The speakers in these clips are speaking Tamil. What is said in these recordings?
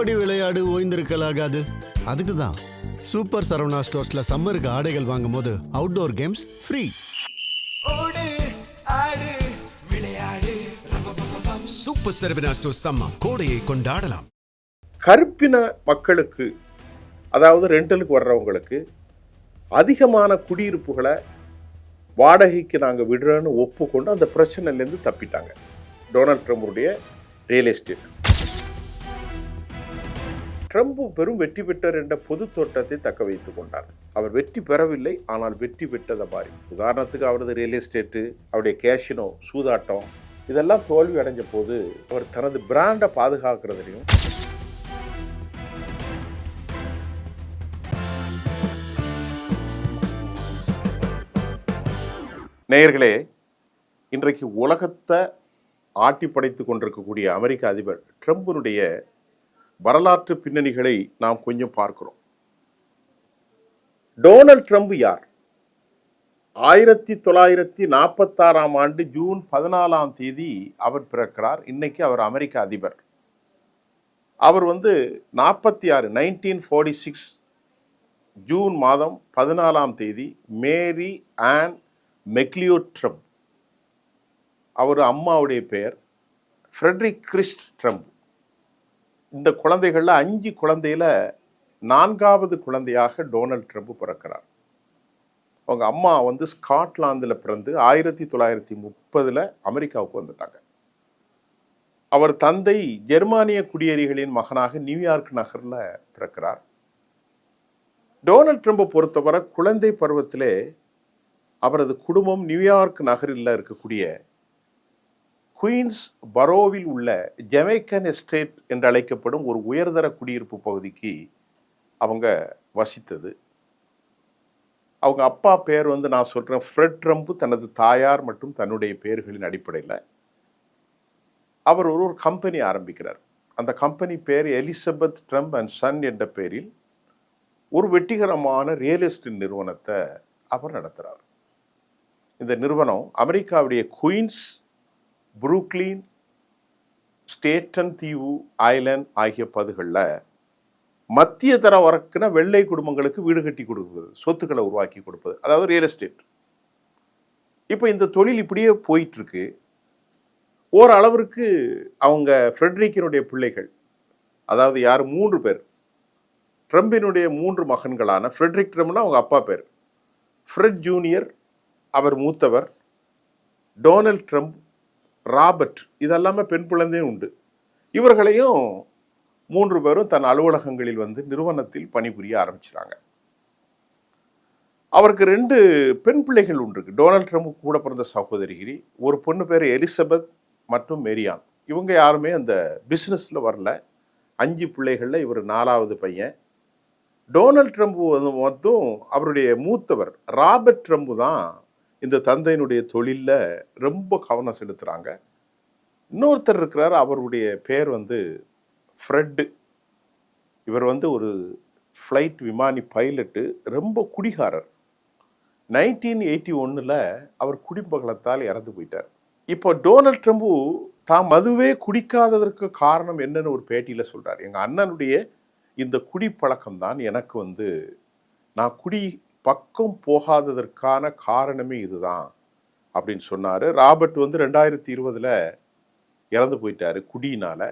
ஓடி விளையாடு ஓய்ந்திருக்கலாகாது. அதுக்கு தான் சூப்பர் சரவணா ஸ்டோர்ஸ்ல சம்மருக்கு ஆடைகள் வாங்கும் போது outdoor games free. Super Saravana Stores summer கோடையை கொண்டாடலாம். கருப்பின மக்களுக்கு, அதாவது ரெண்டலுக்கு வர்றவங்களுக்கு அதிகமான குடியிருப்புகளை வாடகைக்கு நாங்கள் விடுறோன்னு ஒப்புக்கொண்டு அந்த பிரச்சனையிலேருந்து தப்பிட்டாங்க டொனால்ட் ட்ரம்புடைய ரியல் எஸ்டேட். ட்ரம்ப் பெரும் வெற்றி பெற்றார் என்ற பொது தோற்றத்தை தக்க வைத்துக் கொண்டார். அவர் வெற்றி பெறவில்லை, ஆனால் வெற்றி பெற்றதை மாதிரி. உதாரணத்துக்கு அவரது ரியல் எஸ்டேட்டு, அவருடைய கேஷினோ, சூதாட்டம் இதெல்லாம் தோல்வி அடைஞ்ச போது அவர் தனது பிராண்டை பாதுகாக்கிறதுலையும் நேயர்களே, இன்றைக்கு உலகத்தை ஆட்டி படைத்து கொண்டிருக்கக்கூடிய அமெரிக்க அதிபர் ட்ரம்பினுடைய வரலாற்று பின்னணிகளை நாம் கொஞ்சம் பார்க்கிறோம். டொனால்ட் ட்ரம்ப் யார்? 1946 ஆண்டு ஜூன் 14 அவர் பிறக்கிறார். இன்னைக்கு அவர் அமெரிக்க அதிபர். அவர் 1946 ஜூன் மாதம் 14 மேரி ஆன் மெக்லியோட் ட்ரம்ப், அவர் அம்மாவுடைய பெயர் ஃப்ரெட்ரிக் கிறிஸ்ட் ட்ரம்ப். இந்த குழந்தைகளில் 5 குழந்தையில 4வது குழந்தையாக டொனால்ட் ட்ரம்ப் பிறக்கிறார். அவங்க அம்மா ஸ்காட்லாந்தில் பிறந்து 1930 அமெரிக்காவுக்கு வந்துட்டாங்க. அவர் தந்தை ஜெர்மானிய குடியேறிகளின் மகனாக நியூயார்க் நகரில் பிறக்கிறார். டொனால்ட் ட்ரம்பை பொறுத்தவரை குழந்தை பருவத்திலே அவரது குடும்பம் நியூயார்க் நகரில் இருக்கக்கூடிய குயின்ஸ் பரோவில் உள்ள ஜமைக்கன் எஸ்டேட் என்று அழைக்கப்படும் ஒரு உயர்தர குடியிருப்பு பகுதிக்கு அவங்க வசித்தது. அவங்க அப்பா பேர் நான் சொல்கிறேன் ஃப்ரெட் ட்ரம்ப். தனது தாயார் மற்றும் தன்னுடைய பெயர்களின் அடிப்படையில் அவர் ஒரு கம்பெனி ஆரம்பிக்கிறார். அந்த கம்பெனி பேர் எலிசபெத் ட்ரம்ப் அண்ட் சன் என்ற பெயரில் ஒரு வெற்றிகரமான ரியல் எஸ்டேட் நிறுவனத்தை அவர் நடத்துகிறார். இந்த நிறுவனம் அமெரிக்காவுடைய குயின்ஸ், புரூக்ளின், ஸ்டேட்டன் தீவு, ஐலண்ட் ஆகிய பகுதிகளில் மத்திய தர வர்க்கின வெள்ளை குடும்பங்களுக்கு வீடு கட்டி கொடுப்பது, சொத்துக்களை உருவாக்கி கொடுப்பது, அதாவது ரியல் எஸ்டேட். இப்போ இந்த தொழில் இப்படியே போயிட்டுருக்கு. ஓரளவிற்கு அவங்க ஃப்ரெட்ரிக்கினுடைய பிள்ளைகள், அதாவது யார் 3 பேர், ட்ரம்பினுடைய 3 மகன்களான ஃப்ரெட்ரிக் ட்ரம்ப்னா அவங்க அப்பா பேர், ஃப்ரெட் ஜூனியர் அவர் மூத்தவர், டொனால்ட் ட்ரம்ப், ராபர்ட், இதெல்லாமே பெண் குழந்தையும் உண்டு. இவர்களையும் 3 பேரும் தன் அலுவலகங்களில் நிறுவனத்தில் பணிபுரிய ஆரம்பிச்சிட்டாங்க. அவருக்கு 2 பெண் பிள்ளைகள் உண்டு. டொனால்ட் ட்ரம்ப் கூட பிறந்த சகோதரிகிரி, ஒரு பொண்ணு பேர் எலிசபெத் மற்றும் மேரியான். இவங்க யாருமே அந்த பிஸ்னஸில் வரல. 5 பிள்ளைகளில் இவர் 4வது பையன். டொனால்ட் ட்ரம்ப் மட்டும் அவருடைய மூத்தவர் ராபர்ட் ட்ரம்ப் தான் இந்த தந்தையினுடைய தொழிலில் ரொம்ப கவனம் செலுத்துகிறாங்க. இன்னொருத்தர் இருக்கிறார், அவருடைய பேர் ஃப்ரெட்டு. இவர் ஒரு ஃப்ளைட் விமானி பைலட்டு, ரொம்ப குடிகாரர். 1981 அவர் குடிப்பகலத்தால் இறந்து போயிட்டார். இப்போ டொனால்ட் ட்ரம்ப் தான் மதுவே குடிக்காததற்கு காரணம் என்னன்னு ஒரு பேட்டியில் சொல்கிறார். எங்கள் அண்ணனுடைய இந்த குடிப்பழக்கம் தான் எனக்கு நான் குடி பக்கம் போகாததற்கான காரணமே இதுதான் அப்படின்னு சொன்னார். ராபர்ட் 2020 இறந்து போயிட்டார் குடியினால்.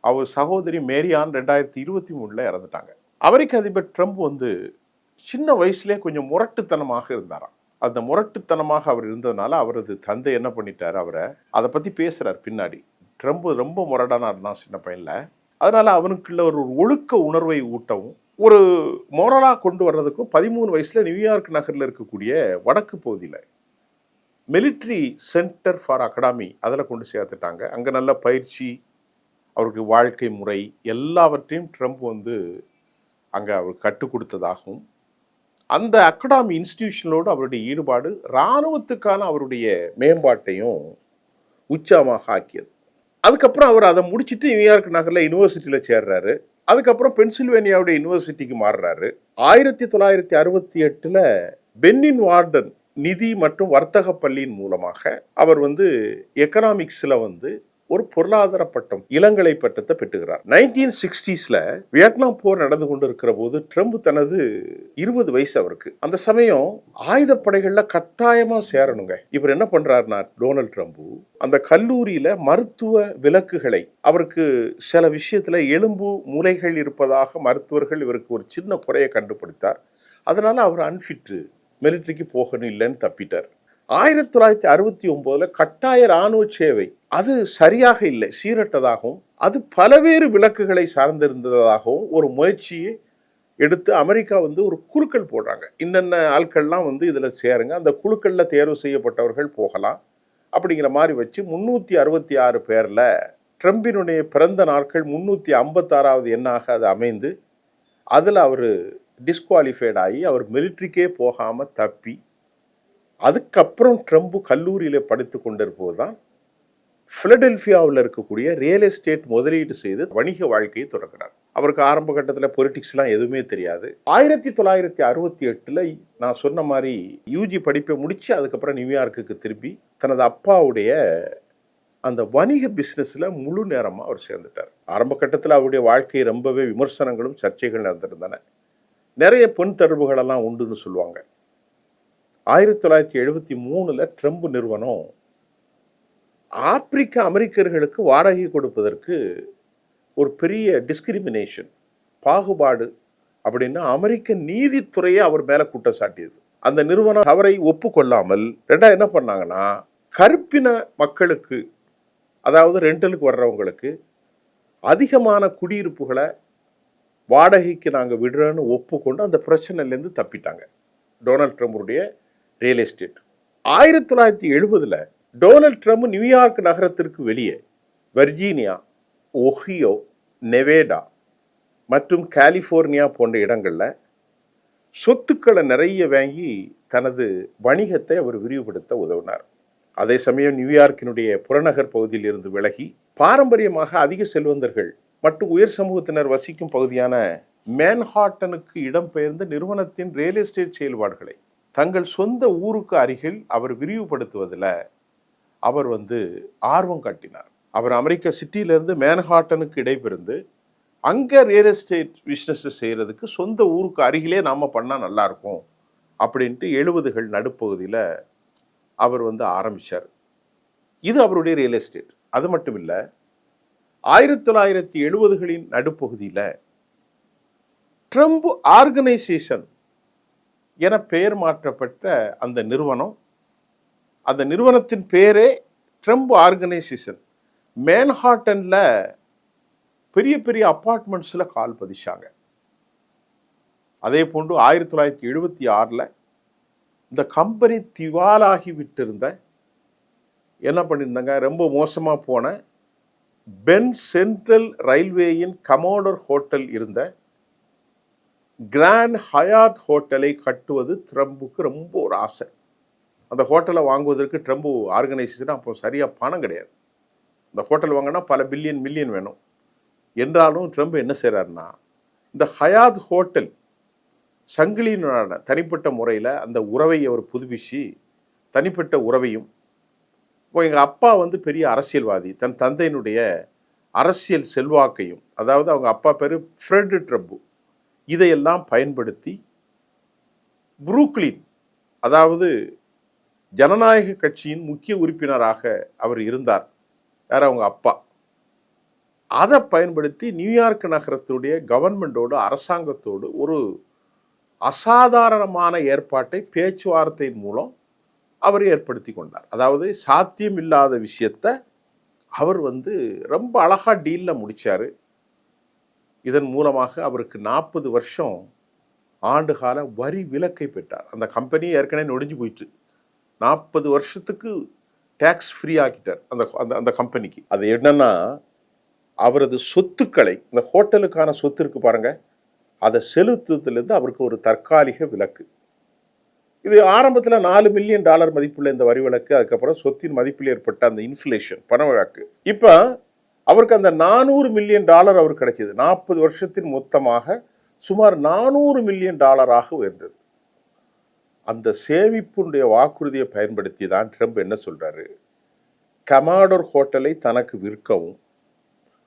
அவர் சகோதரி மேரியான் 2023 இறந்துட்டாங்க. அமெரிக்க அதிபர் ட்ரம்ப் சின்ன வயசுலேயே கொஞ்சம் முரட்டுத்தனமாக இருந்தாராம். அந்த முரட்டுத்தனமாக அவர் இருந்ததுனால அவரது தந்தை என்ன பண்ணிட்டார், அவரை அதை பற்றி பேசுகிறார் பின்னாடி. ட்ரம்ப் ரொம்ப முரடானா இருந்தான் சின்ன பையனில். அதனால் அவனுக்குள்ள ஒரு ஒழுக்க உணர்வை ஊட்டவும் ஒரு மோரலாக கொண்டு வர்றதுக்கும் 13 வயசில் நியூயார்க் நகரில் இருக்கக்கூடிய வடக்கு பகுதியில் மிலிட்ரி சென்டர் ஃபார் அகாடமி அதில் கொண்டு சேர்த்துட்டாங்க. அங்கே நல்ல பயிற்சி, அவருக்கு வாழ்க்கை முறை எல்லாவற்றையும் ட்ரம்ப் அங்கே அவர் கற்றுக் கொடுத்ததாகவும், அந்த அகாடமி இன்ஸ்டிடியூஷனோடு அவருடைய ஈடுபாடு இராணுவத்துக்கான அவருடைய மேம்பாட்டையும் உச்சமாக ஆக்கியது. அதுக்கப்புறம் அவர் அதை முடிச்சுட்டு நியூயார்க் நகரில் யூனிவர்சிட்டியில் சேர்றாரு. அதுக்கப்புறம் பென்சில்வேனியாவுடைய யூனிவர்சிட்டிக்கு மாறுறாரு. 1968 பென்னின் வார்டன் நிதி மற்றும் வர்த்தக பள்ளியின் மூலமாக அவர் எக்கனாமிக்ஸில் ஒரு பொருளாதார பட்டம், இளங்கலை பட்டத்தை பெற்றுகிறார். 1960ஸ்ல வியட்நாம் போர் நடந்து கொண்டிருக்கிற போது ட்ரம்ப் தனது 20 வயசு அவருக்கு. அந்த சமயம் ஆயுதப்படைகள்ல கட்டாயமா சேரணுங்க. இவர் என்ன பண்றாருன்னா டொனால்ட் ட்ரம்ப் அந்த கல்லூரியில மருத்துவ விலக்குகளை, அவருக்கு சில விஷயத்துல எலும்பு மூளைகள் இருப்பதாக மருத்துவர்கள் இவருக்கு ஒரு சின்ன குறையை கண்டுபிடித்தார். அதனால அவர் அன்ஃபிட், மிலிட்டரிக்கு போகணும் இல்லைன்னு தப்பிட்டார். 1969 கட்டாய ராணுவ சேவை அது சரியாக இல்லை, சீரட்டதாகவும் அது பலவேறு விலக்குகளை சார்ந்திருந்ததாகவும் ஒரு முயற்சியை எடுத்து அமெரிக்கா ஒரு குழுக்கள் போடுறாங்க. இன்னென்ன ஆட்கள்லாம் இதுல சேருங்க, அந்த குழுக்கள்ல தேர்வு செய்யப்பட்டவர்கள் போகலாம் அப்படிங்கிற மாதிரி வச்சு 366 பேர்ல ட்ரம்பினுடைய பிறந்த நாட்கள் 356வது எண்ணாக அது அமைந்து அதுல அவர் டிஸ்குவாலிஃபைட் ஆகி அவர் மிலிட்ரிக்கே போகாம தப்பி, அதுக்கப்புறம் ட்ரம்ப் கல்லூரியில படித்து கொண்டிருப்போது தான் பிலடெல்பியாவில் இருக்கக்கூடிய ரியல் எஸ்டேட் முதலீடு செய்து வணிக வாழ்க்கையை தொடங்கினார். அவருக்கு ஆரம்ப கட்டத்தில் பொலிட்டிக்ஸ்லாம் எதுவுமே தெரியாது. 1968 நான் சொன்ன மாதிரி யூஜி படிப்பை முடிச்சு அதுக்கப்புறம் நியூயார்க்குக்கு திரும்பி தனது அப்பாவுடைய அந்த வணிக பிசினஸ்ல முழு நேரமா அவர் சேர்ந்துட்டார். ஆரம்ப கட்டத்தில் அவருடைய வாழ்க்கை ரொம்பவே விமர்சனங்களும் சர்ச்சைகள் நடந்திருந்தன. நிறைய பொன் தொடர்புகள் எல்லாம் உண்டுன்னு சொல்லுவாங்க. 1973 ட்ரம்ப் நிறுவனம் ஆப்பிரிக்க அமெரிக்கர்களுக்கு வாடகை கொடுப்பதற்கு ஒரு பெரிய டிஸ்கிரிமினேஷன், பாகுபாடு அப்படின்னு அமெரிக்க நீதித்துறையை அவர் மேல குற்றம் சாட்டியது. அந்த நிறுவனம் அவரை ஒப்புக்கொள்ளாமல் என்ன பண்ணாங்கன்னா, கருப்பின மக்களுக்கு, அதாவது ரெண்டலுக்கு வர்றவங்களுக்கு அதிகமான குடியிருப்புகளை வாடகைக்கு நாங்கள் விடுறோன்னு ஒப்புக்கொண்டு அந்த பிரச்சனையிலேருந்து தப்பிட்டாங்க டொனால்ட் ட்ரம்புடைய real estate. 1970 Donald Trump New York நகரத்திற்கு வெளியே வர்ஜீனியா, ஒஹியோ, நெவேடா மற்றும் கலிபோர்னியா போன்ற இடங்களில் சொத்துக்களை நிறைய வாங்கி தனது வணிகத்தை அவர் விரிவுபடுத்த உதவினார். அதே சமயம் நியூயார்க்கினுடைய புறநகர் பகுதியில் இருந்து விலகி பாரம்பரியமாக அதிக செல்வந்தர்கள் மற்றும் உயர் சமூகத்தினர் வசிக்கும் பகுதியான மேன்ஹாட்டனுக்கு இடம்பெயர்ந்த நிறுவனத்தின் ரியல் எஸ்டேட் செயல்பாடுகளை தங்கள் சொந்த ஊருக்கு அருகில் அவர் விரிவுபடுத்துவதில் அவர் ஆர்வம் காட்டினார். அவர் அமெரிக்க சிட்டியிலிருந்து மேன்ஹாட்டனுக்கு இடைபெருந்து அங்கே ரியல் எஸ்டேட் பிஸ்னஸ் செய்கிறதுக்கு சொந்த ஊருக்கு அருகிலே நாம் பண்ணால் நல்லாயிருக்கும் அப்படின்ட்டு 70கள் நடுப்பகுதியில் அவர் ஆரம்பித்தார். இது அவருடைய ரியல் எஸ்டேட். அது மட்டும் இல்லை, 1970களின் நடுப்பகுதியில் ட்ரம்ப் ஆர்கனைசேஷன் என பெயர் மாற்றப்பட்ட அந்த நிறுவனம், அந்த நிறுவனத்தின் பேரே ட்ரம்ப் ஆர்கனைசேஷன், மேன்ஹாட்டன்ல பெரிய பெரிய அப்பார்ட்மெண்ட்ஸில் கால் பதிச்சாங்க. அதே போன்று 1976 இந்த கம்பெனி திவாலாகி விட்டிருந்த, என்ன பண்ணியிருந்தாங்க, ரொம்ப மோசமாக போன பென் சென்ட்ரல் ரயில்வேயின் கமோடர் ஹோட்டல் இருந்த கிராண்ட் ஹயாத் ஹோட்டலை கட்டுவது ட்ரம்புக்கு ரொம்ப ஒரு ஆசை. அந்த ஹோட்டலை வாங்குவதற்கு ட்ரம்ப் ஆர்கனைசேஷன் அப்போ சரியாக பணம் கிடையாது. இந்த ஹோட்டல் வாங்கினா பல பில்லியன் மில்லியன் வேணும். என்றாலும் ட்ரம்ப் என்ன செய்கிறாருன்னா, இந்த ஹயாத் ஹோட்டல் சங்கிலியினான தனிப்பட்ட முறையில் அந்த உறவை அவர் புதுப்பிச்சு, தனிப்பட்ட உறவையும், இப்போ எங்கள் அப்பா பெரிய அரசியல்வாதி, தன் தந்தையினுடைய அரசியல் செல்வாக்கையும், அதாவது அவங்க அப்பா பேர் ஃப்ரெட் ட்ரம்ப், இதையெல்லாம் பயன்படுத்தி புரூக்ளின், அதாவது ஜனநாயக கட்சியின் முக்கிய உறுப்பினராக அவர் இருந்தார். யார்? அவங்க அப்பா. அதை பயன்படுத்தி நியூயார்க் நகரத்துடைய கவர்மெண்டோடு, அரசாங்கத்தோடு ஒரு அசாதாரணமான ஏற்பாட்டை பேச்சுவார்த்தையின் மூலம் அவர் ஏற்படுத்தி கொண்டார். அதாவது சாத்தியம் இல்லாத விஷயத்தை அவர் ரொம்ப அழகா டீல்ல முடிச்சாரு. இதன் மூலமாக அவருக்கு 40 வருஷம் ஆண்டுகால வரி விலக்கை பெற்றார். அந்த கம்பெனி ஏற்கனவே நொடிஞ்சு போயிட்டு 40 வருஷத்துக்கு டேக்ஸ் ஃப்ரீ ஆக்கிட்டார் அந்த கம்பெனிக்கு. அது என்னன்னா, அவரது சொத்துக்களை, இந்த ஹோட்டலுக்கான சொத்து இருக்கு பாருங்க, அதை செலுத்துவதிலிருந்து அவருக்கு ஒரு தற்காலிக விலக்கு. இது ஆரம்பத்தில் $4 மில்லியன் மதிப்புள்ள இந்த வரி விலக்கு, அதுக்கப்புறம் சொத்தின் மதிப்பில் ஏற்பட்ட அந்த இன்ஃப்ளேஷன், பண விலக்கு. இப்போ அவருக்கு அந்த $400 மில்லியன் அவருக்கு கிடைச்சது. 40 வருஷத்தின் மொத்தமாக சுமார் $400 மில்லியன் உயர்ந்தது. அந்த சேமிப்புடைய வாக்குறுதியை பயன்படுத்தி தான் ட்ரம்ப் என்ன சொல்றாரு, கமாடோர் ஹோட்டலை தனக்கு விற்கவும்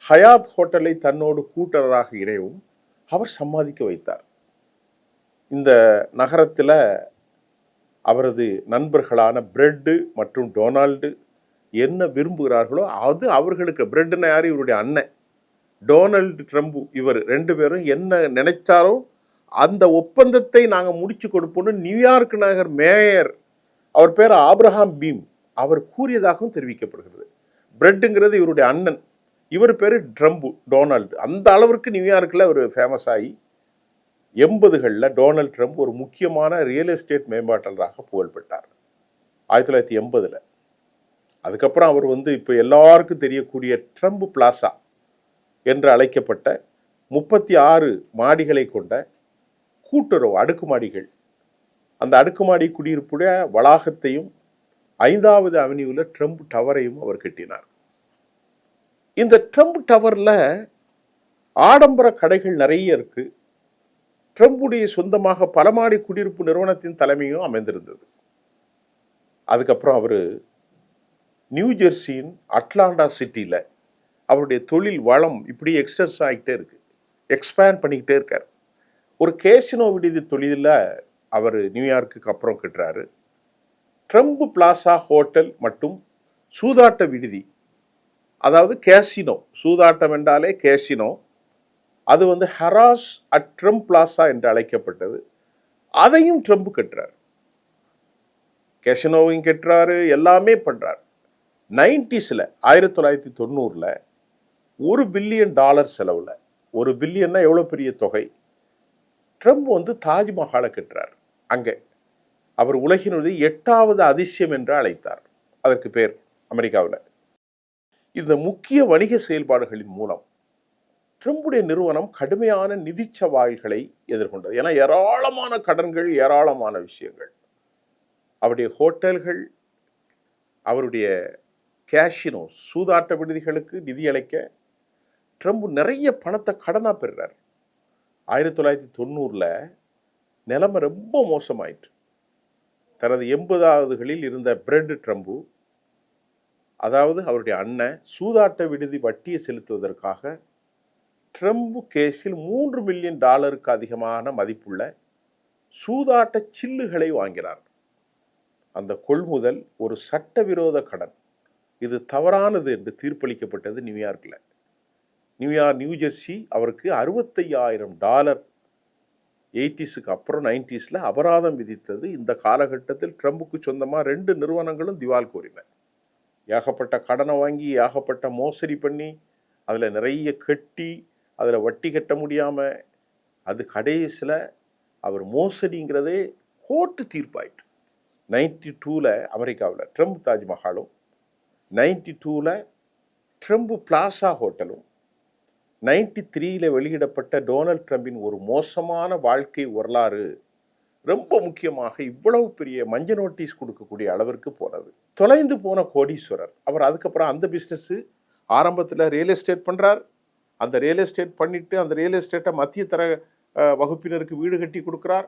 ஹயாத் ஹோட்டலை தன்னோடு கூட்டராக இணையவும் அவர் சம்பாதிக்க வைத்தார். இந்த நகரத்தில் அவரது நண்பர்களான பிரெட்டு மற்றும் டொனால்டு என்ன விரும்புகிறார்களோ அது அவர்களுக்கு. பிரெட்னா யார்? இவருடைய அண்ணன் டொனால்டு ட்ரம்ப். இவர் ரெண்டு பேரும் என்ன நினைச்சாலும் அந்த ஒப்பந்தத்தை நாங்கள் முடிச்சு கொடுப்போம்னு நியூயார்க் நகர் மேயர், அவர் பேர் ஆப்ரஹாம் பீம், அவர் கூறியதாகவும் தெரிவிக்கப்படுகிறது. பிரெட்டுங்கிறது இவருடைய அண்ணன், இவர் பேர் ட்ரம்ப் டொனால்டு. அந்த அளவிற்கு நியூயார்க்கில் ஒரு ஃபேமஸ் ஆகி 80களில் டொனால்ட் ட்ரம்ப் ஒரு முக்கியமான ரியல் எஸ்டேட் மேம்பாட்டாளராக புகழ்பெற்றார் 1980. அதுக்கப்புறம் அவர் இப்போ எல்லாருக்கும் தெரியக்கூடிய ட்ரம்ப் பிளாசா என்று அழைக்கப்பட்ட 36 மாடிகளை கொண்ட கூட்டுறவு அடுக்குமாடிகள், அந்த அடுக்குமாடி குடியிருப்புடைய வளாகத்தையும் 5வது அவென்யூவில் ட்ரம்ப் டவரையும் அவர் கட்டினார். இந்த ட்ரம்ப் டவரில் ஆடம்பர கடைகள் நிறைய இருக்கு. ட்ரம்புடைய சொந்தமாக பல மாடி குடியிருப்பு நிறுவனத்தின் தலைமையும் அமைந்திருந்தது. அதுக்கப்புறம் அவர் நியூ ஜெர்சியின் அட்லாண்டா சிட்டியில் அவருடைய தொழில் வளம் இப்படி எக்ஸ்டென்ஸ் ஆகிட்டே இருக்கு, எக்ஸ்பேண்ட் பண்ணிக்கிட்டே இருக்கார். ஒரு கேசினோ விடுதி தொழிலில் அவர் நியூயார்க்குக்கு அப்புறம் கட்டுறாரு. ட்ரம்ப் பிளாசா ஹோட்டல் மற்றும் சூதாட்ட விடுதி, அதாவது கேசினோ, சூதாட்டம் என்றாலே கேசினோ, அது ஹராஸ் அட் ட்ரம்ப் பிளாசா என்று அழைக்கப்பட்டது. அதையும் ட்ரம்ப் கட்டுறார், கேசினோவையும் கட்டுறாரு, எல்லாமே பண்றார். 90ஸ்ல 1990ல் $1 பில்லியன் செலவுல, $1 பில்லியன்னா எவ்வளோ பெரிய தொகை, ட்ரம்ப் தாஜ்மஹாலை கட்டுறார். அங்கே அவர் உலகினுடைய 8வது அதிசயம் என்று அழைத்தார். அதற்கு பேர் அமெரிக்காவில். இந்த முக்கிய வணிக செயல்பாடுகளின் மூலம் ட்ரம்புடைய நிறுவனம் கடுமையான நிதி சவால்களை எதிர்கொண்டது. ஏன்னா ஏராளமான கடன்கள், ஏராளமான விஷயங்கள். அவருடைய ஹோட்டல்கள், அவருடைய கேஷினோ சூதாட்ட விடுதிகளுக்கு நிதியளிக்க ட்ரம்ப் நிறைய பணத்தை கடனாக பெறுறார். 1990ல் நிலைமை ரொம்ப மோசமாயிற்று. தனது 80வதுகளில் இருந்த பிரெட் ட்ரம்ப், அதாவது அவருடைய அண்ணன், சூதாட்ட விடுதி வட்டியை செலுத்துவதற்காக ட்ரம்ப் கேஸில் $3 மில்லியன் அதிகமான மதிப்புள்ள சூதாட்ட சில்லுகளை வாங்கினார். அந்த கொள்முதல் ஒரு சட்டவிரோத கடன், இது தவறானது என்று தீர்ப்பளிக்கப்பட்டது நியூயார்க்கில். நியூ ஜெர்சி அவருக்கு $65,000 80ஸ்க்கு அப்புறம் 90ஸ்ல அபராதம் விதித்தது. இந்த காலகட்டத்தில் ட்ரம்புக்கு சொந்தமாக 2 நிறுவனங்களும் திவால் கோரின. ஏகப்பட்ட கடனை வாங்கி, ஏகப்பட்ட மோசடி பண்ணி, அதில் நிறைய கட்டி, அதில் வட்டி கட்ட முடியாமல், அது கடைசியில் அவர் மோசடிங்கிறதே கோர்ட்டு தீர்ப்பாயிட்டு. 92ல் அமெரிக்காவில் ட்ரம்ப் தாஜ்மஹாலும், 92ல் ட்ரம்ப் பிளாசா ஹோட்டலும், 93ல் வெளியிடப்பட்ட டொனால்ட் ட்ரம்பின் ஒரு மோசமான வாழ்க்கை வரலாறு ரொம்ப முக்கியமாக இவ்வளவு பெரிய மஞ்ச நோட்டீஸ் கொடுக்கக்கூடிய அளவிற்கு போனது. தொலைந்து போன கோடீஸ்வரர் அவர். அதுக்கப்புறம் அந்த பிஸ்னஸ் ஆரம்பத்தில் ரியல் எஸ்டேட் பண்ணுறார். அந்த ரியல் எஸ்டேட் பண்ணிட்டு அந்த ரியல் எஸ்டேட்டை மத்திய தர வகுப்பினருக்கு வீடு கட்டி கொடுக்குறார்.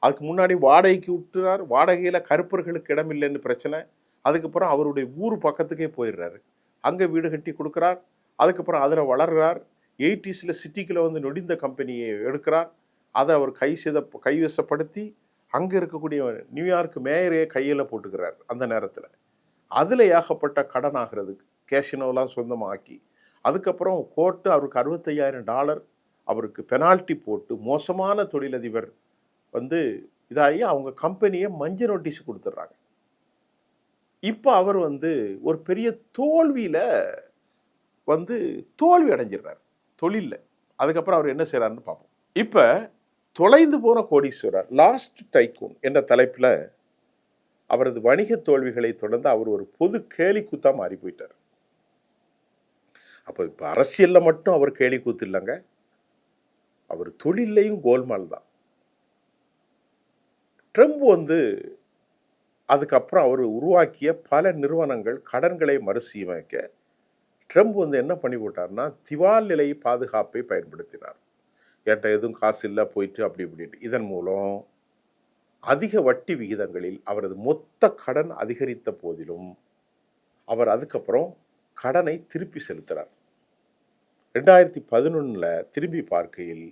அதுக்கு முன்னாடி வாடகைக்கு விட்டுறார். வாடகையில் கருப்பர்களுக்கு இடமில்லைன்னு பிரச்சனை. அதுக்கப்புறம் அவருடைய ஊர் பக்கத்துக்கே போயிடுறாரு, அங்கே வீடு கட்டி கொடுக்குறார். அதுக்கப்புறம் அதில் வளர்கிறார். 80ஸ்ல சிட்டிக்குள்ளே நொடிந்த கம்பெனியை எடுக்கிறார். அதை அவர் கைவசப்படுத்தி அங்கே இருக்கக்கூடிய நியூயார்க் மேயரே கையில் போட்டுக்கிறார். அந்த நேரத்தில் அதில் ஏகப்பட்ட கடன் ஆகிறதுக்கு கேஷினோலாம் சொந்தமாக்கி, அதுக்கப்புறம் கோர்ட்டு அவருக்கு $65,000 அவருக்கு பெனால்ட்டி போட்டு மோசமான தொழிலதிபர் இதாகி அவங்க கம்பெனியை மஞ்ச நோட்டீஸ் கொடுத்துட்றாங்க. இப்போ அவர் ஒரு பெரிய தோல்வியில் தோல்வி அடைஞ்சிடுறார் தொழிலில். அதுக்கப்புறம் அவர் என்ன செய்கிறாருன்னு பார்ப்போம். இப்போ தொலைந்து போன கோடீஸ்வரர், லாஸ்ட் டைக்கூன் என்ற தலைப்பில் அவரது வணிக தோல்விகளை தொடர்ந்து அவர் ஒரு பொது கேலிக்கூத்தா மாறி போயிட்டார். அப்போ இப்போ அரசியலில் மட்டும் அவர் கேலிக்கூத்து இல்லைங்க, அவர் தொழிலையும் கோல்மால் தான். ட்ரம்ப் அதுக்கப்புறம் அவர் உருவாக்கிய பல நிறுவனங்கள் கடன்களை மறுசீரமைக்க ட்ரம்ப் என்ன பண்ணி போட்டார்னா, திவால் நிலை பாதுகாப்பை பயன்படுத்தினார். என்கிட்ட எதுவும் காசு இல்லை, போயிட்டு அப்படி இப்படிட்டு. இதன் மூலம் அதிக வட்டி விகிதங்களில் அவரது மொத்த கடன் அதிகரித்த போதிலும் அவர் அதுக்கப்புறம் கடனை திருப்பி செலுத்துறார். 2011 திரும்பி பார்க்கையில்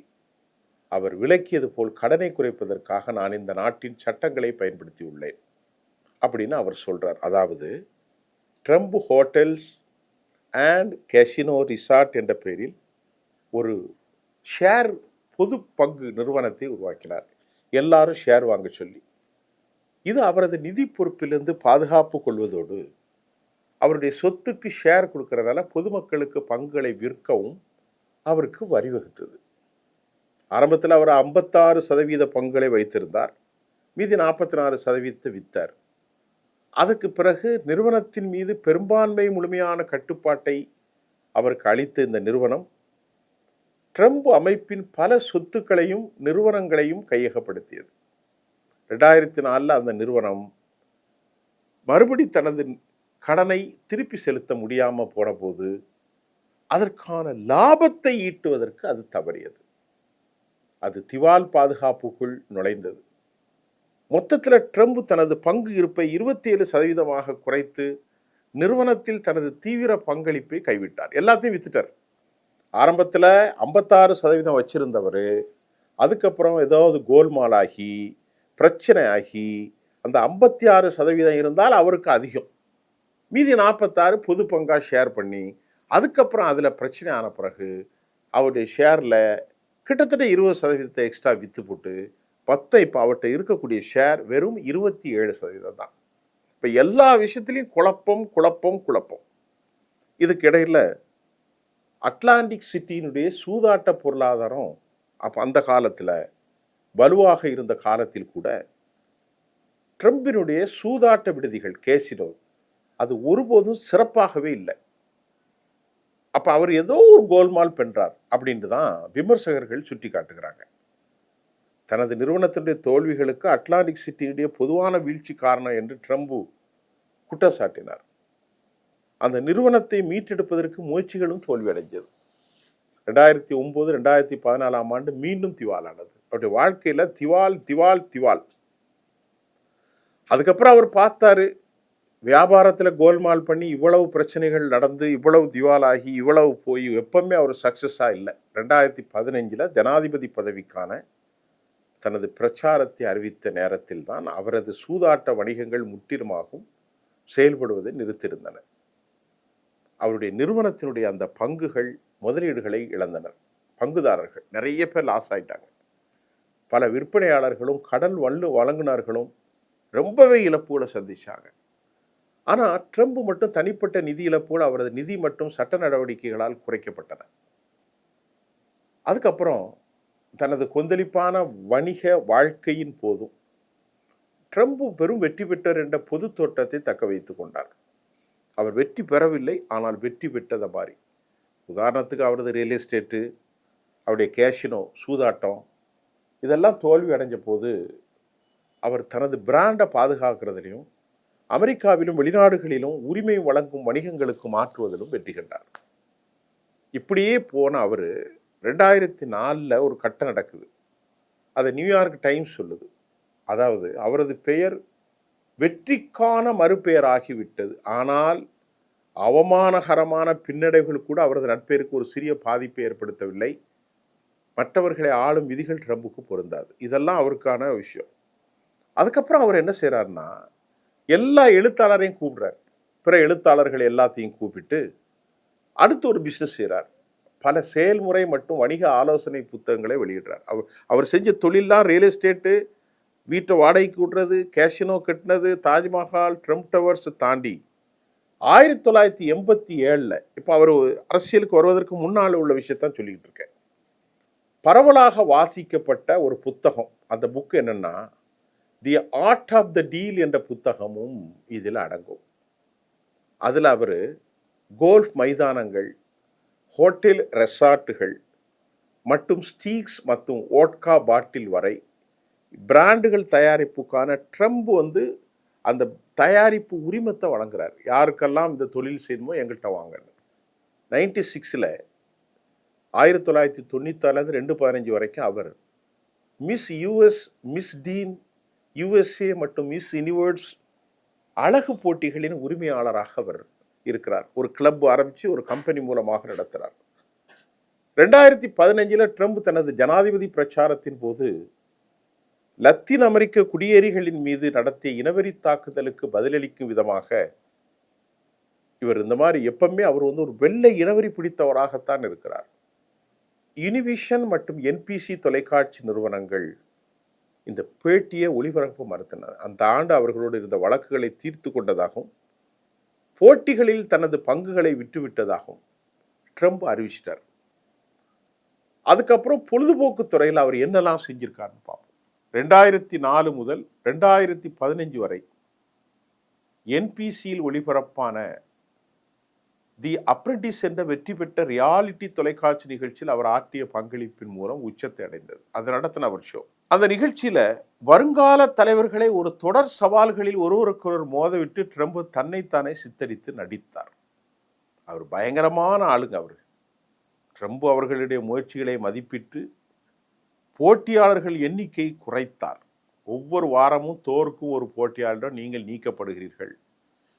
அவர் விளக்கியது போல் கடனை குறைப்பதற்காக நான் இந்த நாட்டின் சட்டங்களை பயன்படுத்தி உள்ளேன் அப்படின்னு அவர் சொல்றார். அதாவது Trump hotels and casino resort என்ற பெயரில் ஒரு ஷேர் பொது பங்கு நிறுவனத்தை உருவாக்கினார். எல்லாரும் ஷேர் வாங்க சொல்லி. இது அவரது நிதி பொறுப்பிலிருந்து பாதுகாப்பு கொள்வதோடு அவருடைய சொத்துக்கு ஷேர் கொடுக்கறதால பொதுமக்களுக்கு பங்குகளை விற்கவும் அவருக்கு வரி வகுத்தது. ஆரம்பத்தில் அவர் 56% பங்குகளை வைத்திருந்தார். மீதி 44% வித்தார். அதுக்கு பிறகு நிறுவனத்தின் மீது பெரும்பான்மை முழுமையான கட்டுப்பாட்டை அவருக்கு அளித்த இந்த நிறுவனம் ட்ரம்ப் அமைப்பின் பல சொத்துக்களையும் நிறுவனங்களையும் கையகப்படுத்தியது. 2004 அந்த நிறுவனம் மறுபடி தனது கடனை திருப்பி செலுத்த முடியாம போன போது அதற்கான லாபத்தை ஈட்டுவதற்கு அது தவறியது. அது திவால் பாதுகாப்புக்குள் நுழைந்தது. மொத்தத்தில் ட்ரம்ப் தனது பங்கு இருப்பை 27% குறைத்து நிறுவனத்தில் தனது தீவிர பங்களிப்பை கைவிட்டார். எல்லாத்தையும் வித்துட்டார். ஆரம்பத்தில் 56% வச்சிருந்தவர் அதுக்கப்புறம் ஏதாவது கோல்மால் ஆகி பிரச்சனை ஆகி அந்த 56% இருந்தால் அவருக்கு அதிகம், மீதி 46 பொது பங்கா ஷேர் பண்ணி அதுக்கப்புறம் அதில் பிரச்சனை ஆன பிறகு அவருடைய ஷேரில் கிட்டத்தட்ட 20% எக்ஸ்ட்ரா விற்று போட்டு இப்போ அவர்கிட்ட இருக்கக்கூடிய ஷேர் வெறும் 27% தான். இப்போ எல்லா விஷயத்திலையும் குழப்பம் குழப்பம் குழப்பம். இதுக்கு இடையில அட்லாண்டிக் சிட்டியினுடைய சூதாட்ட பொருளாதாரம் அப்போ அந்த காலத்தில் வலுவாக இருந்த காலத்தில் கூட ட்ரம்பினுடைய சூதாட்ட விடுதிகள் கேசினோ அது ஒருபோதும் சிறப்பாகவே இல்லை. அப்போ அவர் ஏதோ ஒரு கோல்மால் பெற்றார் அப்படின்ட்டு தான் விமர்சகர்கள் சுட்டி காட்டுகிறாங்க. தனது நிறுவனத்தினுடைய தோல்விகளுக்கு அட்லாண்டிக் சிட்டியுடைய பொதுவான வீழ்ச்சி காரணம் என்று ட்ரம்ப் குற்றம் சாட்டினார். அந்த நிறுவனத்தை மீட்டெடுப்பதற்கு முயற்சிகளும் தோல்வி அடைஞ்சது. 2009 2014 மீண்டும் திவாலானது. அவருடைய வாழ்க்கையில திவால் திவால் திவால். அதுக்கப்புறம் அவர் பார்த்தாரு, வியாபாரத்தில் கோல்மால் பண்ணி இவ்வளவு பிரச்சனைகள் நடந்து இவ்வளவு திவாலாகி இவ்வளவு போய் எப்பவுமே அவர் சக்சஸாக இல்லை. 2015 ஜனாதிபதி பதவிக்கான தனது பிரச்சாரத்தை அறிவித்த நேரத்தில் தான் அவரது சூதாட்ட வணிகங்கள் முற்றிலுமாகவும் செயல்படுவதை நிறுத்தியிருந்தன. அவருடைய நிறுவனத்தினுடைய அந்த பங்குகள் முதலீடுகளை இழந்தனர். பங்குதாரர்கள் நிறைய பேர் லாஸ் ஆயிட்டாங்க. பல விற்பனையாளர்களும் கடன் வழங்குனர்களும் ரொம்பவே இழப்புகளை சந்திச்சாங்க. ஆனால் ட்ரம்ப் மட்டும் தனிப்பட்ட நிதி இழப்புகள் அவரது நிதி மற்றும் சட்ட நடவடிக்கைகளால் குறைக்கப்பட்டன. அதுக்கப்புறம் தனது கொந்தளிப்பான வணிக வாழ்க்கையின் போதும் ட்ரம்ப் பெரும் வெற்றி பெற்றார் என்ற பொது தோற்றத்தை தக்க வைத்துக் கொண்டார். அவர் வெற்றி பெறவில்லை, ஆனால் வெற்றி பெற்றதை மாதிரி. உதாரணத்துக்கு அவரது ரியல் எஸ்டேட்டு, அவருடைய கேஷினோ சூதாட்டம் இதெல்லாம் தோல்வி அடைஞ்ச போது அவர் தனது பிராண்டை பாதுகாக்கிறதுலையும் அமெரிக்காவிலும் வெளிநாடுகளிலும் உரிமை வழங்கும் வணிகங்களுக்கு மாற்றுவதிலும் வெற்றி கண்டார். இப்படியே போன அவர் 2004 ஒரு கட்டம் நடக்குது. அதை நியூயார்க் டைம்ஸ் சொல்லுது. அதாவது அவரது பெயர் வெற்றிக்கான மறுபெயர் ஆகிவிட்டது. ஆனால் அவமானகரமான பின்னடைவுகள் கூட அவரது நட்பெயருக்கு ஒரு சிறிய பாதிப்பை ஏற்படுத்தவில்லை. மற்றவர்களை ஆளும் விதிகள் ட்ரம்புக்கு பொருந்தாது. இதெல்லாம் அவருக்கான விஷயம். அதுக்கப்புறம் அவர் என்ன செய்கிறார்னா, எல்லா எழுத்தாளரையும் கூப்பிடுறார். பிற எழுத்தாளர்கள் எல்லாத்தையும் கூப்பிட்டு அடுத்து ஒரு பிஸ்னஸ் செய்கிறார். பல செயல்முறை மற்றும் வணிக ஆலோசனை புத்தகங்களை வெளியிடுறார். அவர் செஞ்ச தொழிலாம் ரியல் எஸ்டேட்டு, வீட்டை வாடகைக்கு விடுறது, கேஷினோ கட்டினது, தாஜ்மஹால், ட்ரம்ப் டவர்ஸ் தாண்டி 1987 இப்போ அவர் அரசியலுக்கு வருவதற்கு முன்னால் உள்ள விஷயத்தான் சொல்லிக்கிட்டு இருக்கேன். பரவலாக வாசிக்கப்பட்ட ஒரு புத்தகம், அந்த புக் என்னன்னா the art of the deal என்ற புத்தகமும் இதில் அடங்கும். அதில் அவர் கோல்ஃப் மைதானங்கள், ஹோட்டல் ரெசார்ட்டுகள் மற்றும் ஸ்டீக்ஸ் மற்றும் ஓட்கா பாட்டில் வரை பிராண்டுகள் தயாரிப்புக்கான ட்ரம்ப் அந்த தயாரிப்பு உரிமத்தை வழங்குறார். யாருக்கெல்லாம் இந்த தொழில் செய்யணுமோ எங்கள்கிட்ட வாங்கன்னு. 96 1994 2015 வரைக்கும் அவர் Miss US, Miss Teen USA மற்றும் மிஸ் யூனிவர்ஸ் அழகு போட்டிகளின் உரிமையாளராக அவர் இருக்கிறார். ஒரு கிளப் ஆரம்பித்து ஒரு கம்பெனி மூலமாக நடத்துகிறார். 2015 ட்ரம்ப் தனது ஜனாதிபதி பிரச்சாரத்தின் போது லத்தீன் அமெரிக்க குடியேறிகளின் மீது நடத்திய இனவெறி தாக்குதலுக்கு பதிலளிக்கும் விதமாக இவர் இந்த மாதிரி எப்பவுமே அவர் ஒரு வெள்ளை இனவெறி பிடித்தவராகத்தான் இருக்கிறார். யூனிவிஷன் மற்றும் என்பிசி தொலைக்காட்சி நிறுவனங்கள் இந்த பேட்டியை ஒளிபரப்ப மறுத்தனர். அந்த ஆண்டு அவர்களோடு இருந்த வழக்குகளை தீர்த்து கொண்டதாகவும் போட்டிகளில் தனது பங்குகளை விட்டுவிட்டதாகவும் ட்ரம்ப் அறிவிச்சிட்டார். அதுக்கப்புறம் பொழுதுபோக்கு துறையில் அவர் என்னெல்லாம் செஞ்சிருக்காருன்னு பார்ப்போம். 2004 முதல் 2015 வரை என்பிசியில் ஒளிபரப்பான தி அப்ரெண்டிஸ் என்ற வெற்றி பெற்ற ரியாலிட்டி தொலைக்காட்சி நிகழ்ச்சியில் அவர் ஆற்றிய பங்களிப்பின் மூலம் உச்சத்தை அடைந்தது. அது நடத்தின அவர் ஷோ. அந்த நிகழ்ச்சியில வருங்கால தலைவர்களை ஒரு தொடர் சவால்களில் ஒருவருக்கொருவர் மோதவிட்டு ட்ரம்ப் தன்னைத்தானே சித்தரித்து நடித்தார். அவர் பயங்கரமான ஆளுங்க. அவர் ட்ரம்ப் அவர்களுடைய முயற்சிகளை மதிப்பிட்டு போட்டியாளர்கள் எண்ணிக்கை குறைத்தார். ஒவ்வொரு வாரமும் தோற்கும் ஒரு போட்டியாளரிடம் நீங்கள் நீக்கப்படுகிறீர்கள்,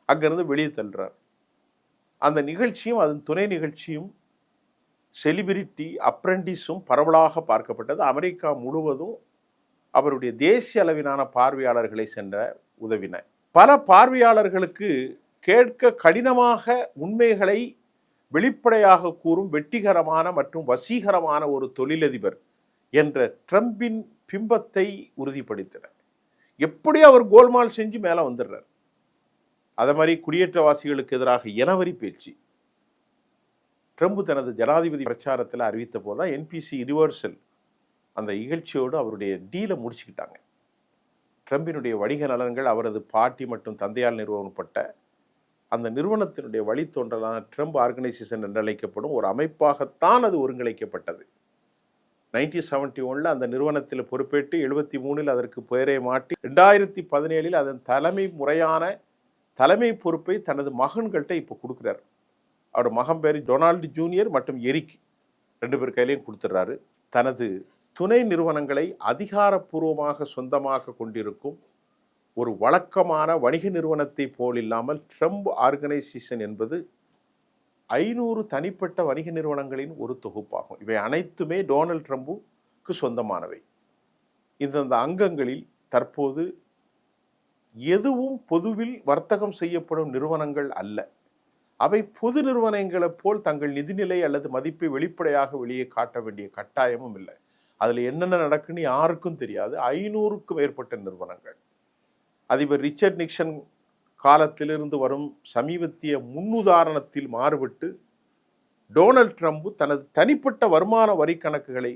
அங்கிருந்து வெளியே தள்ளுறார். அந்த நிகழ்ச்சியும் அதன் துணை நிகழ்ச்சியும் செலிபிரிட்டி அப்ரெண்டிஸும் பரவலாக பார்க்கப்பட்டது. அமெரிக்கா முழுவதும் அவருடைய தேசிய அளவிலான பார்வையாளர்களை சென்ற உதவின. பல பார்வையாளர்களுக்கு கேட்க கடினமாக உண்மைகளை வெளிப்படையாக கூறும் வெற்றிகரமான மற்றும் வசீகரமான ஒரு தொழிலதிபர் என்ற ட்ரம்பின் பிம்பத்தை உறுதிப்படுத்தினர். எப்படி அவர் கோல்மால் செஞ்சு மேலே வந்துடுறார். அதே மாதிரி குடியேற்றவாசிகளுக்கு எதிராக இனவரி பேச்சு ட்ரம்ப் தனது ஜனாதிபதி பிரச்சாரத்தில் அறிவித்த போது தான் என்பிசி யூனிவர்சல் அந்த நிகழ்ச்சியோடு அவருடைய டீலை முடிச்சுக்கிட்டாங்க. ட்ரம்பினுடைய வணிக நலன்கள் அவரது பாட்டி மற்றும் தந்தையால் நிறுவனப்பட்ட அந்த நிறுவனத்தினுடைய வழித்தோன்றலான ட்ரம்ப் ஆர்கனைசேஷன் என்று அழைக்கப்படும் ஒரு அமைப்பாகத்தான் அது ஒருங்கிணைக்கப்பட்டது. 1971 அந்த நிறுவனத்தில் பொறுப்பேற்று 73 அதற்கு பெயரை மாற்றி 2017 அதன் தலைமை பொறுப்பை தனது மகன்கள்கிட்ட இப்போ கொடுக்குறாரு. அவர் மகன் பேர் டொனால்டு ஜூனியர் மற்றும் எரிக், 2 பேர் கையிலையும் கொடுத்துட்றாரு. தனது துணை நிறுவனங்களை அதிகாரப்பூர்வமாக சொந்தமாக கொண்டிருக்கும் ஒரு வழக்கமான வணிக நிறுவனத்தை போல் இல்லாமல் ட்ரம்ப் ஆர்கனைசேஷன் என்பது 500 தனிப்பட்ட வணிக நிறுவனங்களின் ஒரு தொகுப்பாகும். இவை அனைத்துமே டொனால்ட் ட்ரம்புக்கு சொந்தமானவை. இந்த அங்கங்களில் தற்போது எதுவும் பொதுவில் வர்த்தகம் செய்யப்படும் நிறுவனங்கள் அல்ல. அவை பொது நிறுவனங்களைப் போல் தங்கள் நிதிநிலை அல்லது மதிப்பை வெளிப்படையாக வெளியே காட்ட வேண்டிய கட்டாயமும் இல்லை. அதில் என்னென்ன நடக்குன்னு யாருக்கும் தெரியாது. 500க்கும் மேற்பட்ட நிறுவனங்கள். அதிபர் ரிச்சர்ட் நிக்சன் காலத்திலிருந்து வரும் சமீபத்திய முன்னுதாரணத்தில் மாறுபட்டு டொனால்ட் ட்ரம்ப் தனது தனிப்பட்ட வருமான வரி கணக்குகளை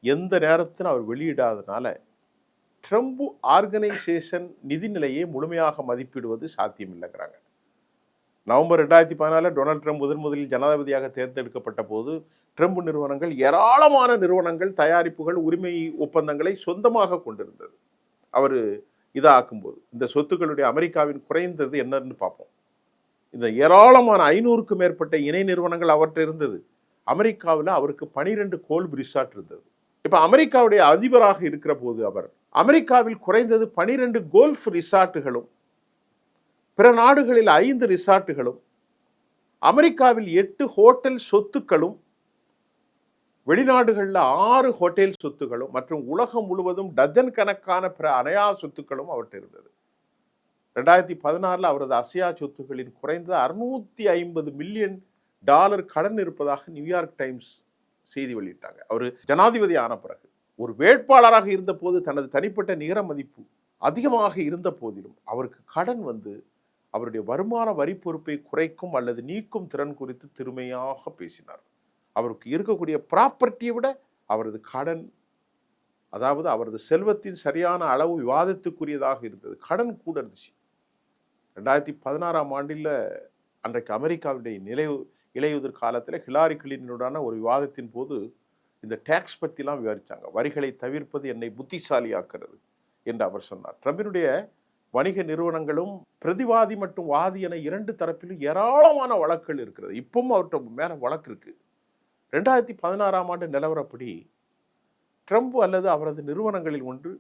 எந்த நேரத்திலும் அவர் வெளியிடாதனால ட்ரம்ப் ஆர்கனைசேஷன் நிதிநிலையை முழுமையாக மதிப்பிடுவது சாத்தியமில்லைங்கிறாங்க. நவம்பர் 2014 டொனால்ட் ட்ரம்ப் முதலில் ஜனாதிபதியாக தேர்ந்தெடுக்கப்பட்ட போது ட்ரம்ப் நிறுவனங்கள் ஏராளமான நிறுவனங்கள், தயாரிப்புகள், உரிமை ஒப்பந்தங்களை சொந்தமாக கொண்டிருந்தது. அவர் இதாக்கும்போது இந்த சொத்துக்களுடைய அமெரிக்காவின் குறைந்தது என்னன்னு பார்ப்போம். இந்த ஏராளமான 500க்கும் மேற்பட்ட இணை நிறுவனங்கள் அவர்கிட்ட இருந்தது. அமெரிக்காவில் அவருக்கு 12 கோல்ஃப் ரிசார்ட் இருந்தது. இப்போ அமெரிக்காவுடைய அதிபராக இருக்கிற போது அவர் அமெரிக்காவில் குறைந்தது 12 கோல்ஃப் ரிசார்ட்டுகளும், பிற நாடுகளில் 5 ரிசார்ட்டுகளும், அமெரிக்காவில் 8 ஹோட்டல் சொத்துக்களும், வெளிநாடுகளில் 6 ஹோட்டல் சொத்துக்களும் மற்றும் உலகம் முழுவதும் டஜன் கணக்கான பிற அணையா சொத்துக்களும் அவர்கிட்ட இருந்தது. 2016 அவரது அசையா சொத்துக்களின் குறைந்தது $650 மில்லியன் கடன் இருப்பதாக நியூயார்க் டைம்ஸ் செய்தி வெளியிட்டாங்க. அவர் ஜனாதிபதி ஆன பிறகு ஒரு வேட்பாளராக இருந்த போது தனது தனிப்பட்ட நிகர மதிப்பு அதிகமாக இருந்த போதிலும் அவருக்கு கடன் அவருடைய வருமான வரி பொறுப்பை குறைக்கும் அல்லது நீக்கும் திறன் குறித்து திறமையாக பேசினார். அவருக்கு இருக்கக்கூடிய ப்ராப்பர்ட்டியை விட அவரது கடன், அதாவது அவரது செல்வத்தின் சரியான அளவு விவாதத்துக்குரியதாக இருந்தது. கடன் கூட இருந்துச்சு. 2016 ஆண்டில் அன்றைக்கு அமெரிக்காவுடைய இலையுதிர் காலத்தில் ஹிலாரி கிளின்டனுடான ஒரு விவாதத்தின் போது இந்த டேக்ஸ் பற்றிலாம் விவரித்தாங்க. வரிகளை தவிர்ப்பது என்னை புத்திசாலியாக்குறது என்று அவர் சொன்னார். ட்ரம்பினுடைய வணிக நிறுவனங்களும் பிரதிவாதி மற்றும் வாதி என 2 தரப்பிலும் ஏராளமான வழக்குகள் இருக்கிறது. இப்பவும் அவர்கிட்ட மேலே வழக்கு இருக்கு. 2016 ஆண்டு நிலவரப்படி ட்ரம்ப் அல்லது அவரது நிறுவனங்களில் ஒன்று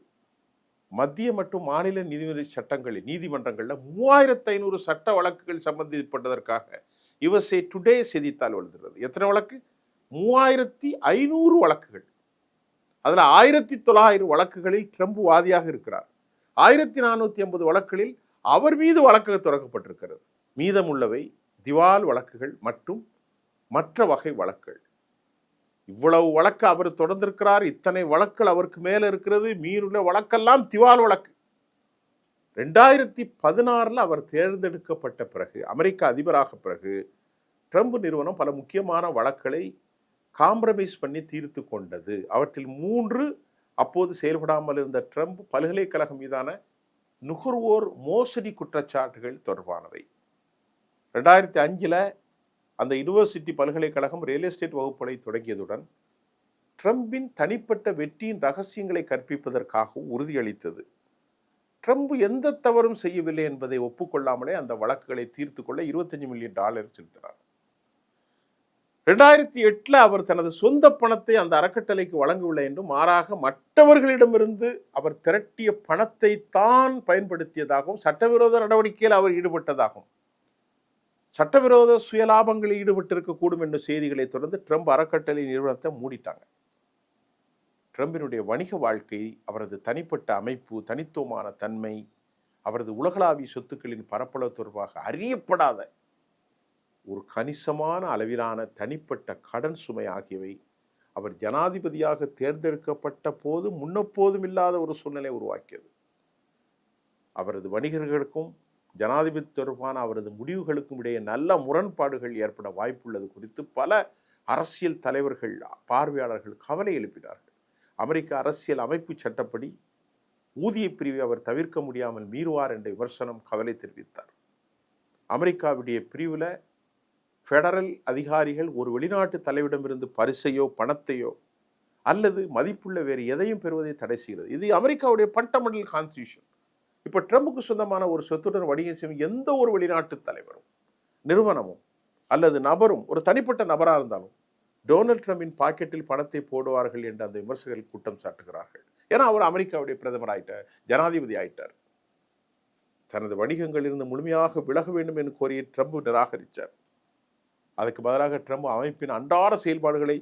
மத்திய மற்றும் மாநில நீதிமன்றங்களில் 3500 சட்ட வழக்குகள் சம்பந்தப்பட்டதற்காக யுஎஸ்ஏ டுடே செய்தித்தாள் எழுதுகிறது. எத்தனை வழக்கு? 3500 வழக்குகள். அதுல 1900 வழக்குகளில் ட்ரம்ப் வாதியாக இருக்கிறார். 1450 வழக்குகளில் அவர் மீது வழக்கு தொடங்கப்பட்டிருக்கிறது. மீதமுள்ளவை திவால் வழக்குகள் மற்றும் மற்ற வகை வழக்குகள். இவ்வளவு வழக்கு அவர் தொடர்ந்திருக்கிறார். இத்தனை வழக்குகள் அவருக்கு மேல இருக்கிறது. மீறுள்ள வழக்கெல்லாம் திவால் வழக்கு. 2016 அவர் தேர்ந்தெடுக்கப்பட்ட பிறகு, அமெரிக்க அதிபராக பிறகு, ட்ரம்ப் நிறுவனம் பல முக்கியமான வழக்குகளை காம்ப்ரமைஸ் பண்ணி தீர்த்து கொண்டது. அவற்றில் 3 அப்போது செயல்படாமல் இருந்த ட்ரம்ப் பல்கலைக்கழகம் மீதான நுகர்வோர் மோசடி குற்றச்சாட்டுகள் தொடர்பானவை. 2005 அந்த யுனிவர்சிட்டி பல்கலைக்கழகம் ரியல் எஸ்டேட் வகுப்புகளை தொடங்கியதுடன் ட்ரம்பின் தனிப்பட்ட வெற்றியின் ரகசியங்களை கற்பிப்பதற்காக உறுதியளித்தது. ட்ரம்ப் எந்த தவறும் செய்யவில்லை என்பதை ஒப்புக்கொள்ளாமலே அந்த வழக்குகளை தீர்த்து கொள்ள $25 மில்லியன் செலுத்தினார். 2008 அவர் தனது சொந்த பணத்தை அந்த அறக்கட்டளைக்கு வழங்கவில்லை என்றும், மாறாக மற்றவர்களிடமிருந்து அவர் திரட்டிய பணத்தை தான் பயன்படுத்தியதாகவும், சட்டவிரோத நடவடிக்கையில் அவர் ஈடுபட்டதாகவும், சட்டவிரோத சுயலாபங்களில் ஈடுபட்டிருக்கக்கூடும் என்ற செய்திகளை தொடர்ந்து ட்ரம்ப் அறக்கட்டளை நிறுவனத்தை மூடிட்டாங்க. ட்ரம்பினுடைய வணிக வாழ்க்கை, அவரது தனிப்பட்ட அமைப்பு, தனித்துவமான தன்மை, அவரது உலகளாவிய சொத்துக்களின் பரப்பளவு தொடர்பாக அறியப்படாத ஒரு கணிசமான அளவிலான தனிப்பட்ட கடன் சுமை ஆகியவை அவர் ஜனாதிபதியாக தேர்ந்தெடுக்கப்பட்ட போது முன்னெப்போதும் இல்லாத ஒரு சூழ்நிலை உருவாக்கியது. அவரது வணிகர்களுக்கும் ஜனாதிபதி தொடர்பான அவரது முடிவுகளுக்கும் இடையே நல்ல முரண்பாடுகள் ஏற்பட வாய்ப்புள்ளது குறித்து பல அரசியல் தலைவர்கள், பார்வையாளர்கள் கவலை எழுப்பினார்கள். அமெரிக்க அரசியல் அமைப்பு சட்டப்படி ஊதிய பிரிவை அவர் தவிர்க்க முடியாமல் மீறுவார் என்ற விமர்சனம் கவலை தெரிவித்தார். அமெரிக்காவுடைய பிரிவில் ஃபெடரல் அதிகாரிகள் ஒரு வெளிநாட்டு தலைவரிடமிருந்து பரிசையோ பணத்தையோ அல்லது மதிப்புள்ள வேறு எதையும் பெறுவதை தடை செய்கிறது. இது அமெரிக்காவுடைய ஃபண்டமெண்டல் கான்ஸ்டிடியூஷன். இப்போ ட்ரம்புக்கு சொந்தமான ஒரு சொத்துடன் வணிகம் செய்யும் எந்த ஒரு வெளிநாட்டு தலைவரும், நிறுவனமும் அல்லது நபரும், ஒரு தனிப்பட்ட நபராக இருந்தாலும் டொனால்ட் ட்ரம்பின் பாக்கெட்டில் பணத்தை போடுவார்கள் என்று அந்த விமர்சகர்கள் குற்றம் சாட்டுகிறார்கள். ஏன்னா அவர் அமெரிக்காவுடைய பிரதமர் ஆயிட்டார், ஜனாதிபதி ஆயிட்டார். தனது வணிகங்களிலிருந்து முழுமையாக விலக வேண்டும் என்று கோரிய ட்ரம்ப் நிராகரித்தார். அதுக்கு பதிலாக ட்ரம்ப் அமைப்பின் அன்றாட செயல்பாடுகளை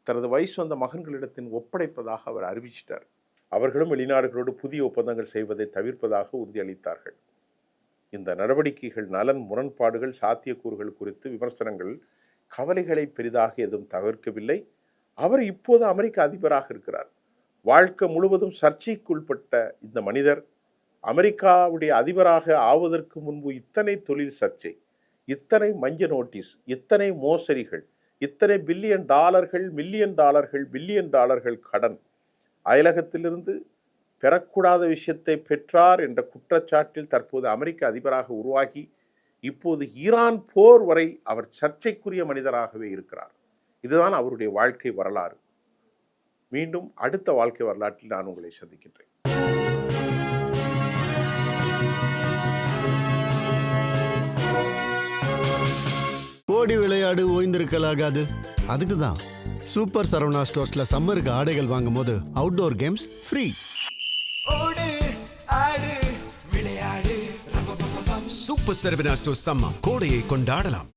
தனது வயசு வந்த மகன்களிடத்தில் ஒப்படைப்பதாக அவர் அறிவிச்சிட்டார். அவர்களும் வெளிநாடுகளோடு புதிய ஒப்பந்தங்கள் செய்வதை தவிர்ப்பதாக உறுதியளித்தார்கள். இந்த நடவடிக்கைகள் நலன் முரண்பாடுகள் சாத்தியக்கூறுகள் குறித்து விமர்சனங்கள் கவலைகளை பெரிதாக எதுவும் தவிர்க்கவில்லை. அவர் இப்போது அமெரிக்க அதிபராக இருக்கிறார். வாழ்க்கை முழுவதும் சர்ச்சைக்குள்பட்ட இந்த மனிதர் அமெரிக்காவுடைய அதிபராக ஆவதற்கு முன்பு இத்தனை தொழில் சர்ச்சை, இத்தனை மஞ்ச நோட்டீஸ், இத்தனை மோசடிகள், இத்தனை $1 பில்லியன், $1 பில்லியன் கடன், அயலகத்திலிருந்து பெறக்கூடாத விஷயத்தை பெற்றார் என்ற குற்றச்சாட்டில் தற்போது அமெரிக்க அதிபராக உருவாகி இப்போது ஈரான் போர் வரை அவர் சர்ச்சைக்குரிய மனிதராகவே இருக்கிறார். இதுதான் அவருடைய வாழ்க்கை வரலாறு. மீண்டும் அடுத்த வாழ்க்கை வரலாற்றில் நான் உங்களை சந்திக்கின்றேன். ஓடி விளையாடு, ஓய்ந்திருக்கலாகாது. அதுக்கு தான் சூப்பர் சரவணா ஸ்டோர்ஸ்ல சம்மருக்கு ஆடைகள் வாங்கும் போது outdoor games free. Super Saravana Stores summer கோடையை கொண்டாடலாம்.